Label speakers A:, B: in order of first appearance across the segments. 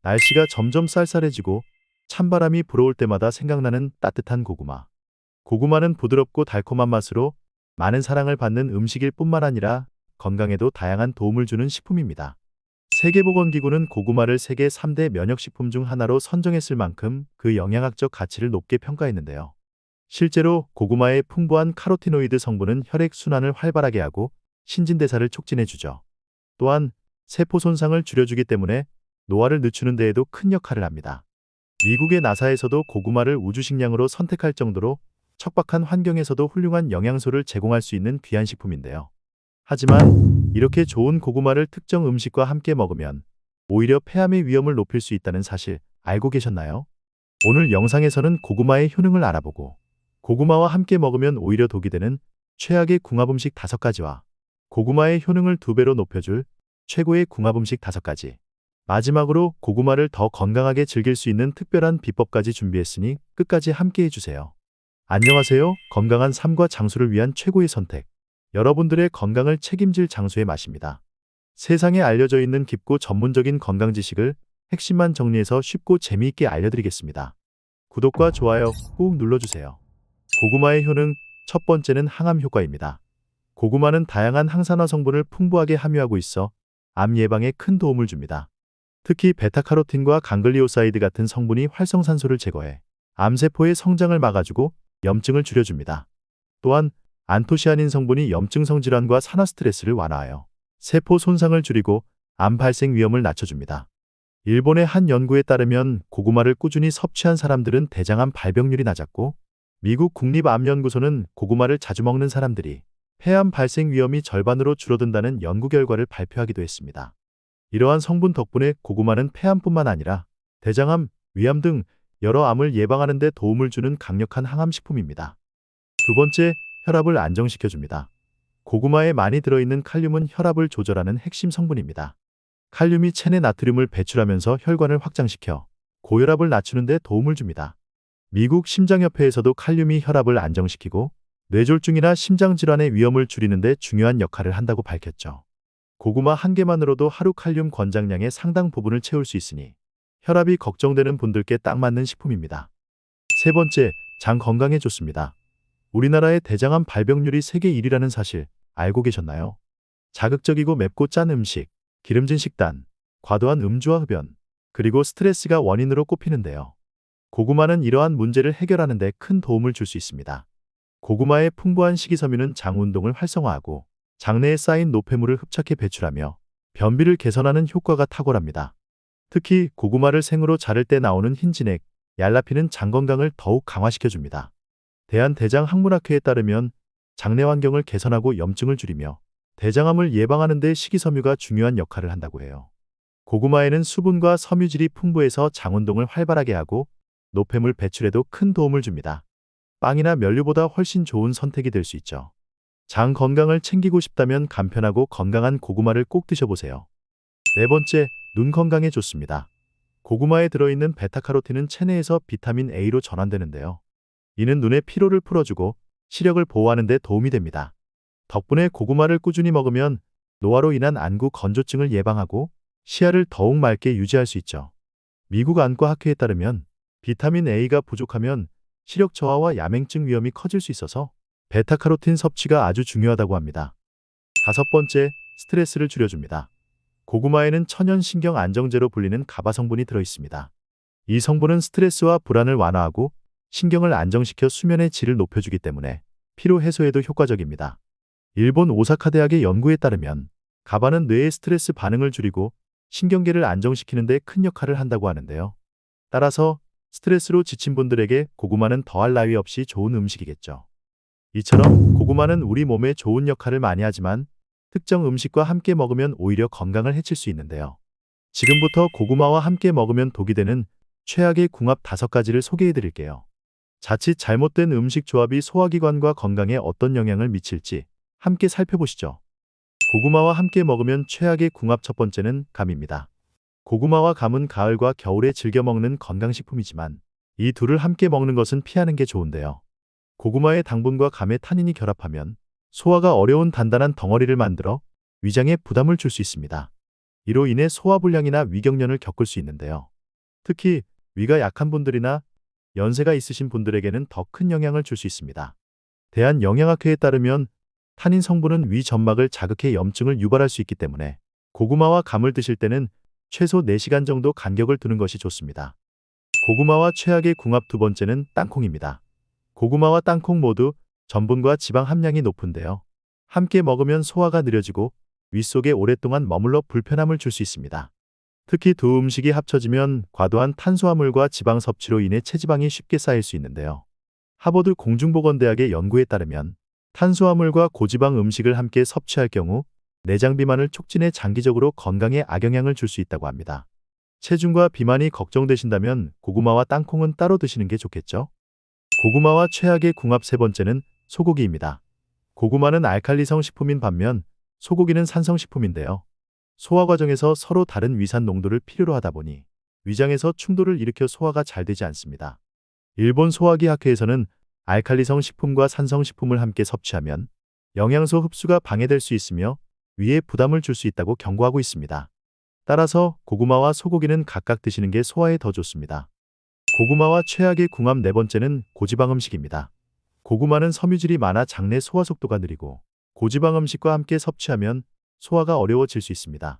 A: 날씨가 점점 쌀쌀해지고 찬바람이 불어올 때마다 생각나는 따뜻한 고구마. 고구마는 부드럽고 달콤한 맛으로 많은 사랑을 받는 음식일 뿐만 아니라 건강에도 다양한 도움을 주는 식품입니다. 세계보건기구는 고구마를 세계 3대 면역식품 중 하나로 선정했을 만큼 그 영양학적 가치를 높게 평가했는데요. 실제로 고구마의 풍부한 카로티노이드 성분은 혈액순환을 활발하게 하고 신진대사를 촉진해주죠. 또한 세포 손상을 줄여주기 때문에 노화를 늦추는 데에도 큰 역할을 합니다. 미국의 나사에서도 고구마를 우주식량으로 선택할 정도로 척박한 환경에서도 훌륭한 영양소를 제공할 수 있는 귀한 식품인데요. 하지만 이렇게 좋은 고구마를 특정 음식과 함께 먹으면 오히려 폐암의 위험을 높일 수 있다는 사실 알고 계셨나요? 오늘 영상에서는 고구마의 효능을 알아보고 고구마와 함께 먹으면 오히려 독이 되는 최악의 궁합음식 5가지와 고구마의 효능을 2배로 높여줄 최고의 궁합음식 5가지, 마지막으로 고구마를 더 건강하게 즐길 수 있는 특별한 비법까지 준비했으니 끝까지 함께 해주세요. 안녕하세요. 건강한 삶과 장수를 위한 최고의 선택. 여러분들의 건강을 책임질 장수의 맛입니다. 세상에 알려져 있는 깊고 전문적인 건강 지식을 핵심만 정리해서 쉽고 재미있게 알려드리겠습니다. 구독과 좋아요 꾹 눌러주세요. 고구마의 효능, 첫 번째는 항암 효과입니다. 고구마는 다양한 항산화 성분을 풍부하게 함유하고 있어 암 예방에 큰 도움을 줍니다. 특히 베타카로틴과 강글리오사이드 같은 성분이 활성산소를 제거해 암세포의 성장을 막아주고 염증을 줄여줍니다. 또한 안토시아닌 성분이 염증성 질환과 산화 스트레스를 완화하여 세포 손상을 줄이고 암 발생 위험을 낮춰줍니다. 일본의 한 연구에 따르면 고구마를 꾸준히 섭취한 사람들은 대장암 발병률이 낮았고, 미국 국립암연구소는 고구마를 자주 먹는 사람들이 폐암 발생 위험이 절반으로 줄어든다는 연구 결과를 발표하기도 했습니다. 이러한 성분 덕분에 고구마는 폐암뿐만 아니라 대장암, 위암 등 여러 암을 예방하는 데 도움을 주는 강력한 항암식품입니다. 두 번째, 혈압을 안정시켜줍니다. 고구마에 많이 들어있는 칼륨은 혈압을 조절하는 핵심 성분입니다. 칼륨이 체내 나트륨을 배출하면서 혈관을 확장시켜 고혈압을 낮추는 데 도움을 줍니다. 미국 심장협회에서도 칼륨이 혈압을 안정시키고 뇌졸중이나 심장질환의 위험을 줄이는 데 중요한 역할을 한다고 밝혔죠. 고구마 한 개만으로도 하루 칼륨 권장량의 상당 부분을 채울 수 있으니 혈압이 걱정되는 분들께 딱 맞는 식품입니다. 세 번째, 장 건강에 좋습니다. 우리나라의 대장암 발병률이 세계 1위라는 사실 알고 계셨나요? 자극적이고 맵고 짠 음식, 기름진 식단, 과도한 음주와 흡연, 그리고 스트레스가 원인으로 꼽히는데요. 고구마는 이러한 문제를 해결하는 데 큰 도움을 줄 수 있습니다. 고구마의 풍부한 식이섬유는 장 운동을 활성화하고 장내에 쌓인 노폐물을 흡착해 배출하며 변비를 개선하는 효과가 탁월합니다. 특히 고구마를 생으로 자를 때 나오는 흰진액, 얄라핀은 장 건강을 더욱 강화시켜줍니다. 대한대장학문학회에 따르면 장내 환경을 개선하고 염증을 줄이며 대장암을 예방하는 데 식이섬유가 중요한 역할을 한다고 해요. 고구마에는 수분과 섬유질이 풍부해서 장 운동을 활발하게 하고 노폐물 배출에도 큰 도움을 줍니다. 빵이나 면류보다 훨씬 좋은 선택이 될 수 있죠. 장 건강을 챙기고 싶다면 간편하고 건강한 고구마를 꼭 드셔보세요. 네 번째, 눈 건강에 좋습니다. 고구마에 들어있는 베타카로틴은 체내에서 비타민 A로 전환되는데요. 이는 눈의 피로를 풀어주고 시력을 보호하는 데 도움이 됩니다. 덕분에 고구마를 꾸준히 먹으면 노화로 인한 안구 건조증을 예방하고 시야를 더욱 맑게 유지할 수 있죠. 미국 안과학회에 따르면 비타민 A가 부족하면 시력 저하와 야맹증 위험이 커질 수 있어서 베타카로틴 섭취가 아주 중요하다고 합니다. 다섯 번째, 스트레스를 줄여줍니다. 고구마에는 천연신경 안정제로 불리는 가바 성분이 들어있습니다. 이 성분은 스트레스와 불안을 완화하고 신경을 안정시켜 수면의 질을 높여주기 때문에 피로 해소에도 효과적입니다. 일본 오사카 대학의 연구에 따르면 가바는 뇌의 스트레스 반응을 줄이고 신경계를 안정시키는 데 큰 역할을 한다고 하는데요. 따라서 스트레스로 지친 분들에게 고구마는 더할 나위 없이 좋은 음식이겠죠. 이처럼 고구마는 우리 몸에 좋은 역할을 많이 하지만 특정 음식과 함께 먹으면 오히려 건강을 해칠 수 있는데요. 지금부터 고구마와 함께 먹으면 독이 되는 최악의 궁합 5가지를 소개해 드릴게요. 자칫 잘못된 음식 조합이 소화기관과 건강에 어떤 영향을 미칠지 함께 살펴보시죠. 고구마와 함께 먹으면 최악의 궁합 첫 번째는 감입니다. 고구마와 감은 가을과 겨울에 즐겨 먹는 건강식품이지만 이 둘을 함께 먹는 것은 피하는 게 좋은데요. 고구마의 당분과 감의 타닌이 결합하면 소화가 어려운 단단한 덩어리를 만들어 위장에 부담을 줄 수 있습니다. 이로 인해 소화불량이나 위경련을 겪을 수 있는데요. 특히 위가 약한 분들이나 연세가 있으신 분들에게는 더 큰 영향을 줄 수 있습니다. 대한영양학회에 따르면 타닌 성분은 위 점막을 자극해 염증을 유발할 수 있기 때문에 고구마와 감을 드실 때는 최소 4시간 정도 간격을 두는 것이 좋습니다. 고구마와 최악의 궁합 두 번째는 땅콩입니다. 고구마와 땅콩 모두 전분과 지방 함량이 높은데요. 함께 먹으면 소화가 느려지고 위 속에 오랫동안 머물러 불편함을 줄 수 있습니다. 특히 두 음식이 합쳐지면 과도한 탄수화물과 지방 섭취로 인해 체지방이 쉽게 쌓일 수 있는데요. 하버드 공중보건대학의 연구에 따르면 탄수화물과 고지방 음식을 함께 섭취할 경우 내장 비만을 촉진해 장기적으로 건강에 악영향을 줄 수 있다고 합니다. 체중과 비만이 걱정되신다면 고구마와 땅콩은 따로 드시는 게 좋겠죠? 고구마와 최악의 궁합 세 번째는 소고기입니다. 고구마는 알칼리성 식품인 반면 소고기는 산성식품인데요. 소화 과정에서 서로 다른 위산 농도를 필요로 하다 보니 위장에서 충돌을 일으켜 소화가 잘 되지 않습니다. 일본 소화기 학회에서는 알칼리성 식품과 산성 식품을 함께 섭취하면 영양소 흡수가 방해될 수 있으며 위에 부담을 줄 수 있다고 경고하고 있습니다. 따라서 고구마와 소고기는 각각 드시는 게 소화에 더 좋습니다. 고구마와 최악의 궁합 네 번째는 고지방 음식입니다. 고구마는 섬유질이 많아 장내 소화 속도가 느리고 고지방 음식과 함께 섭취하면 소화가 어려워질 수 있습니다.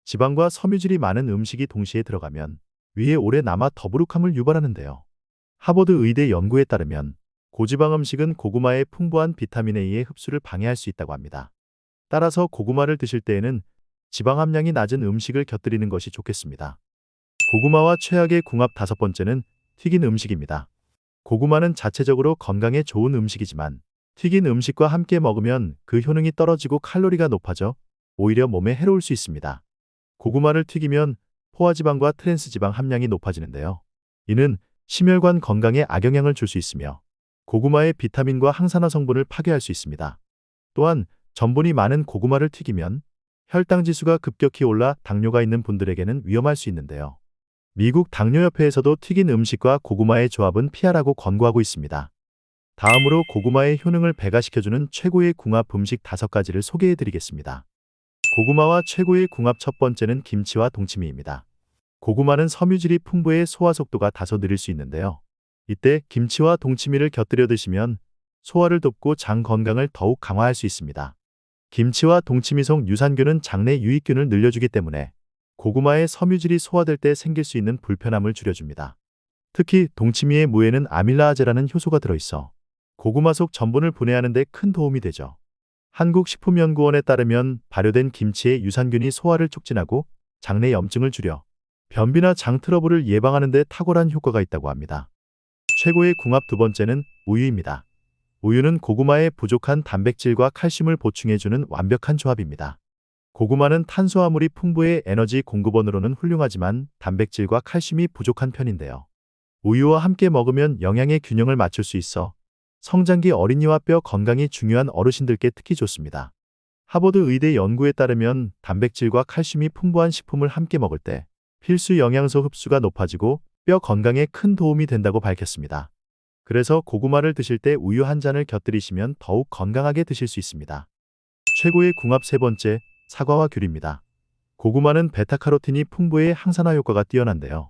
A: 지방과 섬유질이 많은 음식이 동시에 들어가면 위에 오래 남아 더부룩함을 유발하는데요. 하버드 의대 연구에 따르면 고지방 음식은 고구마의 풍부한 비타민 A의 흡수를 방해할 수 있다고 합니다. 따라서 고구마를 드실 때에는 지방 함량이 낮은 음식을 곁들이는 것이 좋겠습니다. 고구마와 최악의 궁합 다섯 번째는 튀긴 음식입니다. 고구마는 자체적으로 건강에 좋은 음식이지만 튀긴 음식과 함께 먹으면 그 효능이 떨어지고 칼로리가 높아져 오히려 몸에 해로울 수 있습니다. 고구마를 튀기면 포화지방과 트랜스지방 함량이 높아지는데요. 이는 심혈관 건강에 악영향을 줄 수 있으며 고구마의 비타민과 항산화 성분을 파괴할 수 있습니다. 또한 전분이 많은 고구마를 튀기면 혈당 지수가 급격히 올라 당뇨가 있는 분들에게는 위험할 수 있는데요. 미국 당뇨협회에서도 튀긴 음식과 고구마의 조합은 피하라고 권고하고 있습니다. 다음으로 고구마의 효능을 배가시켜주는 최고의 궁합 음식 5가지를 소개해드리겠습니다. 고구마와 최고의 궁합 첫 번째는 김치와 동치미입니다. 고구마는 섬유질이 풍부해 소화 속도가 다소 느릴 수 있는데요. 이때 김치와 동치미를 곁들여 드시면 소화를 돕고 장 건강을 더욱 강화할 수 있습니다. 김치와 동치미 속 유산균은 장내 유익균을 늘려주기 때문에 고구마의 섬유질이 소화될 때 생길 수 있는 불편함을 줄여줍니다. 특히 동치미의 무에는 아밀라아제라는 효소가 들어있어 고구마 속 전분을 분해하는 데 큰 도움이 되죠. 한국식품연구원에 따르면 발효된 김치의 유산균이 소화를 촉진하고 장내 염증을 줄여 변비나 장 트러블을 예방하는 데 탁월한 효과가 있다고 합니다. 최고의 궁합 두 번째는 우유입니다. 우유는 고구마의 부족한 단백질과 칼슘을 보충해주는 완벽한 조합입니다. 고구마는 탄수화물이 풍부해 에너지 공급원으로는 훌륭하지만 단백질과 칼슘이 부족한 편인데요. 우유와 함께 먹으면 영양의 균형을 맞출 수 있어 성장기 어린이와 뼈 건강이 중요한 어르신들께 특히 좋습니다. 하버드 의대 연구에 따르면 단백질과 칼슘이 풍부한 식품을 함께 먹을 때 필수 영양소 흡수가 높아지고 뼈 건강에 큰 도움이 된다고 밝혔습니다. 그래서 고구마를 드실 때 우유 한 잔을 곁들이시면 더욱 건강하게 드실 수 있습니다. 최고의 궁합 세 번째, 사과와 귤입니다. 고구마는 베타카로틴이 풍부해 항산화 효과가 뛰어난데요.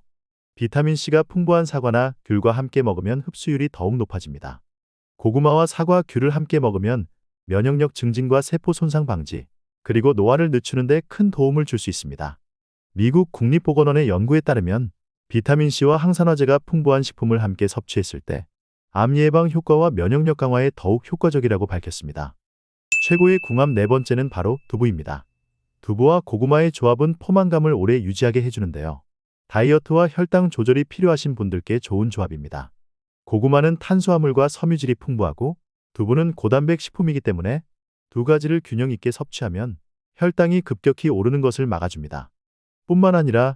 A: 비타민C가 풍부한 사과나 귤과 함께 먹으면 흡수율이 더욱 높아집니다. 고구마와 사과, 귤을 함께 먹으면 면역력 증진과 세포 손상 방지, 그리고 노화를 늦추는 데 큰 도움을 줄 수 있습니다. 미국 국립보건원의 연구에 따르면 비타민C와 항산화제가 풍부한 식품을 함께 섭취했을 때 암 예방 효과와 면역력 강화에 더욱 효과적이라고 밝혔습니다. 최고의 궁합 네 번째는 바로 두부입니다. 두부와 고구마의 조합은 포만감을 오래 유지하게 해주는데요. 다이어트와 혈당 조절이 필요하신 분들께 좋은 조합입니다. 고구마는 탄수화물과 섬유질이 풍부하고 두부는 고단백 식품이기 때문에 두 가지를 균형 있게 섭취하면 혈당이 급격히 오르는 것을 막아줍니다. 뿐만 아니라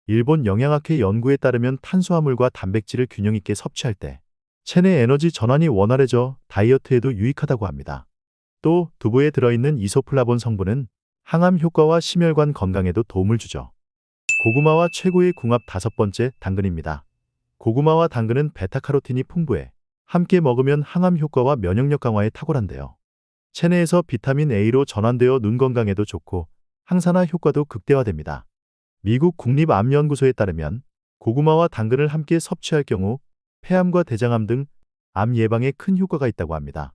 A: 일본 영양학회 연구에 따르면 탄수화물과 단백질을 균형 있게 섭취할 때 체내 에너지 전환이 원활해져 다이어트에도 유익하다고 합니다. 또 두부에 들어있는 이소플라본 성분은 항암 효과와 심혈관 건강에도 도움을 주죠. 고구마와 최고의 궁합 다섯 번째, 당근입니다. 고구마와 당근은 베타카로틴이 풍부해 함께 먹으면 항암 효과와 면역력 강화에 탁월한데요. 체내에서 비타민 A로 전환되어 눈 건강에도 좋고 항산화 효과도 극대화됩니다. 미국 국립암연구소에 따르면 고구마와 당근을 함께 섭취할 경우 폐암과 대장암 등 암 예방에 큰 효과가 있다고 합니다.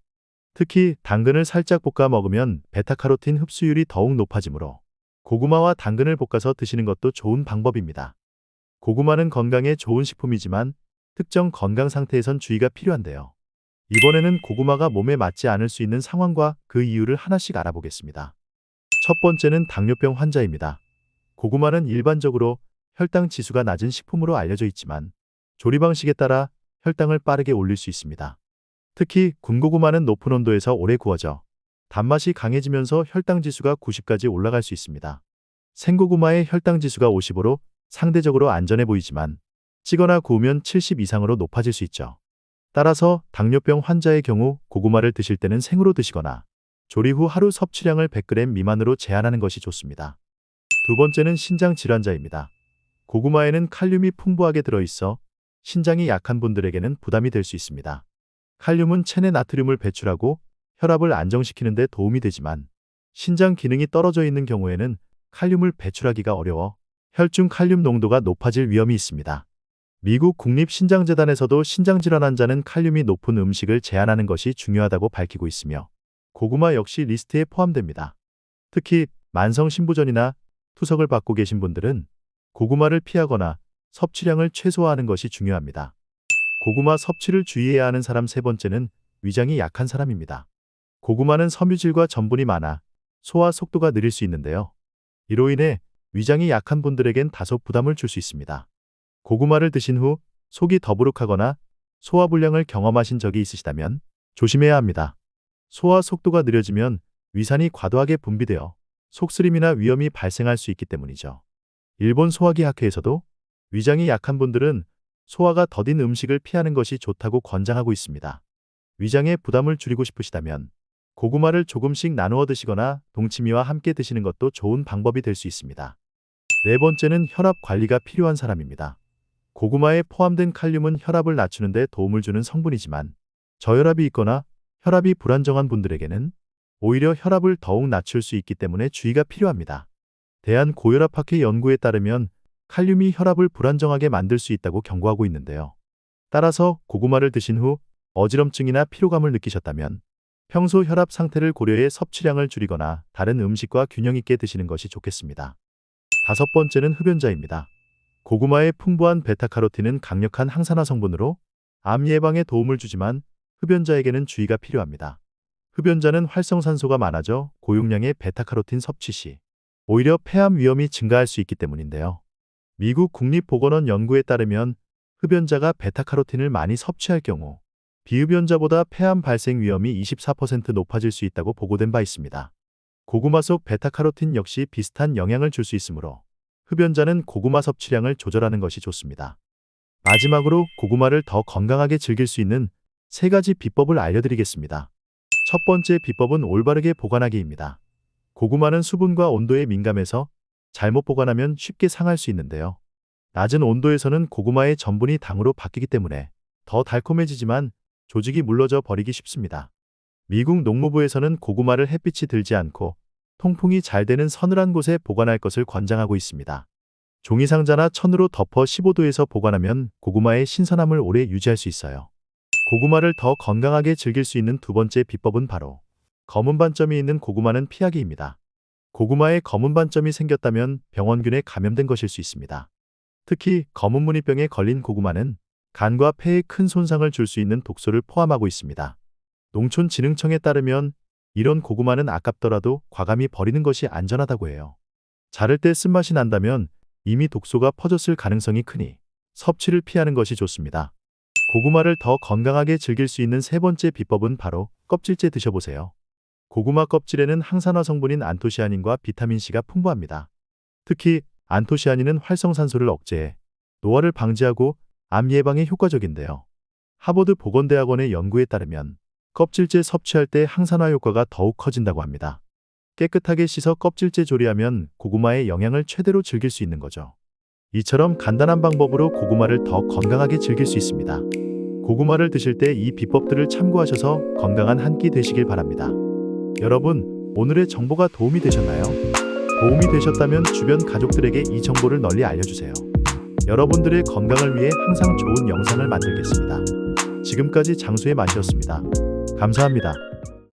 A: 특히 당근을 살짝 볶아 먹으면 베타카로틴 흡수율이 더욱 높아지므로 고구마와 당근을 볶아서 드시는 것도 좋은 방법입니다. 고구마는 건강에 좋은 식품이지만 특정 건강 상태에선 주의가 필요한데요. 이번에는 고구마가 몸에 맞지 않을 수 있는 상황과 그 이유를 하나씩 알아보겠습니다. 첫 번째는 당뇨병 환자입니다. 고구마는 일반적으로 혈당 지수가 낮은 식품으로 알려져 있지만 조리 방식에 따라 혈당을 빠르게 올릴 수 있습니다. 특히 군고구마는 높은 온도에서 오래 구워져 단맛이 강해지면서 혈당 지수가 90까지 올라갈 수 있습니다. 생고구마의 혈당 지수가 55로 상대적으로 안전해 보이지만 찌거나 구우면 70 이상으로 높아질 수 있죠. 따라서 당뇨병 환자의 경우 고구마를 드실 때는 생으로 드시거나 조리 후 하루 섭취량을 100g 미만으로 제한하는 것이 좋습니다. 두 번째는 신장 질환자입니다. 고구마에는 칼륨이 풍부하게 들어있어 신장이 약한 분들에게는 부담이 될 수 있습니다. 칼륨은 체내 나트륨을 배출하고 혈압을 안정시키는 데 도움이 되지만 신장 기능이 떨어져 있는 경우에는 칼륨을 배출하기가 어려워 혈중 칼륨 농도가 높아질 위험이 있습니다. 미국 국립신장재단에서도 신장질환 환자는 칼륨이 높은 음식을 제한하는 것이 중요하다고 밝히고 있으며 고구마 역시 리스트에 포함됩니다. 특히 만성 신부전이나 투석을 받고 계신 분들은 고구마를 피하거나 섭취량을 최소화하는 것이 중요합니다. 고구마 섭취를 주의해야 하는 사람 세 번째는 위장이 약한 사람입니다. 고구마는 섬유질과 전분이 많아 소화 속도가 느릴 수 있는데요. 이로 인해 위장이 약한 분들에겐 다소 부담을 줄 수 있습니다. 고구마를 드신 후 속이 더부룩하거나 소화불량을 경험하신 적이 있으시다면 조심해야 합니다. 소화 속도가 느려지면 위산이 과도하게 분비되어 속쓰림이나 위염이 발생할 수 있기 때문이죠. 일본 소화기 학회에서도 위장이 약한 분들은 소화가 더딘 음식을 피하는 것이 좋다고 권장하고 있습니다. 위장의 부담을 줄이고 싶으시다면 고구마를 조금씩 나누어 드시거나 동치미와 함께 드시는 것도 좋은 방법이 될 수 있습니다. 네 번째는 혈압 관리가 필요한 사람입니다. 고구마에 포함된 칼륨은 혈압을 낮추는 데 도움을 주는 성분이지만 저혈압이 있거나 혈압이 불안정한 분들에게는 오히려 혈압을 더욱 낮출 수 있기 때문에 주의가 필요합니다. 대한고혈압학회 연구에 따르면 칼륨이 혈압을 불안정하게 만들 수 있다고 경고하고 있는데요. 따라서 고구마를 드신 후 어지럼증이나 피로감을 느끼셨다면 평소 혈압 상태를 고려해 섭취량을 줄이거나 다른 음식과 균형 있게 드시는 것이 좋겠습니다. 다섯 번째는 흡연자입니다. 고구마의 풍부한 베타카로틴은 강력한 항산화 성분으로 암 예방에 도움을 주지만 흡연자에게는 주의가 필요합니다. 흡연자는 활성산소가 많아져 고용량의 베타카로틴 섭취 시 오히려 폐암 위험이 증가할 수 있기 때문인데요. 미국 국립보건원 연구에 따르면 흡연자가 베타카로틴을 많이 섭취할 경우 비흡연자보다 폐암 발생 위험이 24% 높아질 수 있다고 보고된 바 있습니다. 고구마 속 베타카로틴 역시 비슷한 영향을 줄 수 있으므로 흡연자는 고구마 섭취량을 조절하는 것이 좋습니다. 마지막으로 고구마를 더 건강하게 즐길 수 있는 세 가지 비법을 알려드리겠습니다. 첫 번째 비법은 올바르게 보관하기입니다. 고구마는 수분과 온도에 민감해서 잘못 보관하면 쉽게 상할 수 있는데요. 낮은 온도에서는 고구마의 전분이 당으로 바뀌기 때문에 더 달콤해지지만 조직이 물러져 버리기 쉽습니다. 미국 농무부에서는 고구마를 햇빛이 들지 않고 통풍이 잘 되는 서늘한 곳에 보관할 것을 권장하고 있습니다. 종이상자나 천으로 덮어 15도에서 보관하면 고구마의 신선함을 오래 유지할 수 있어요. 고구마를 더 건강하게 즐길 수 있는 두 번째 비법은 바로 검은 반점이 있는 고구마는 피하기입니다. 고구마에 검은 반점이 생겼다면 병원균에 감염된 것일 수 있습니다. 특히 검은 무늬병에 걸린 고구마는 간과 폐에 큰 손상을 줄 수 있는 독소를 포함하고 있습니다. 농촌진흥청에 따르면 이런 고구마는 아깝더라도 과감히 버리는 것이 안전하다고 해요. 자를 때 쓴맛이 난다면 이미 독소가 퍼졌을 가능성이 크니 섭취를 피하는 것이 좋습니다. 고구마를 더 건강하게 즐길 수 있는 세 번째 비법은 바로 껍질째 드셔보세요. 고구마 껍질에는 항산화 성분인 안토시아닌과 비타민C가 풍부합니다. 특히 안토시아닌은 활성산소를 억제해 노화를 방지하고 암 예방에 효과적인데요. 하버드 보건대학원의 연구에 따르면 껍질째 섭취할 때 항산화 효과가 더욱 커진다고 합니다. 깨끗하게 씻어 껍질째 조리하면 고구마의 영양을 최대로 즐길 수 있는 거죠. 이처럼 간단한 방법으로 고구마를 더 건강하게 즐길 수 있습니다. 고구마를 드실 때 이 비법들을 참고하셔서 건강한 한 끼 되시길 바랍니다. 여러분, 오늘의 정보가 도움이 되셨나요? 도움이 되셨다면 주변 가족들에게 이 정보를 널리 알려주세요. 여러분들의 건강을 위해 항상 좋은 영상을 만들겠습니다. 지금까지 장수의 맛이었습니다. 감사합니다.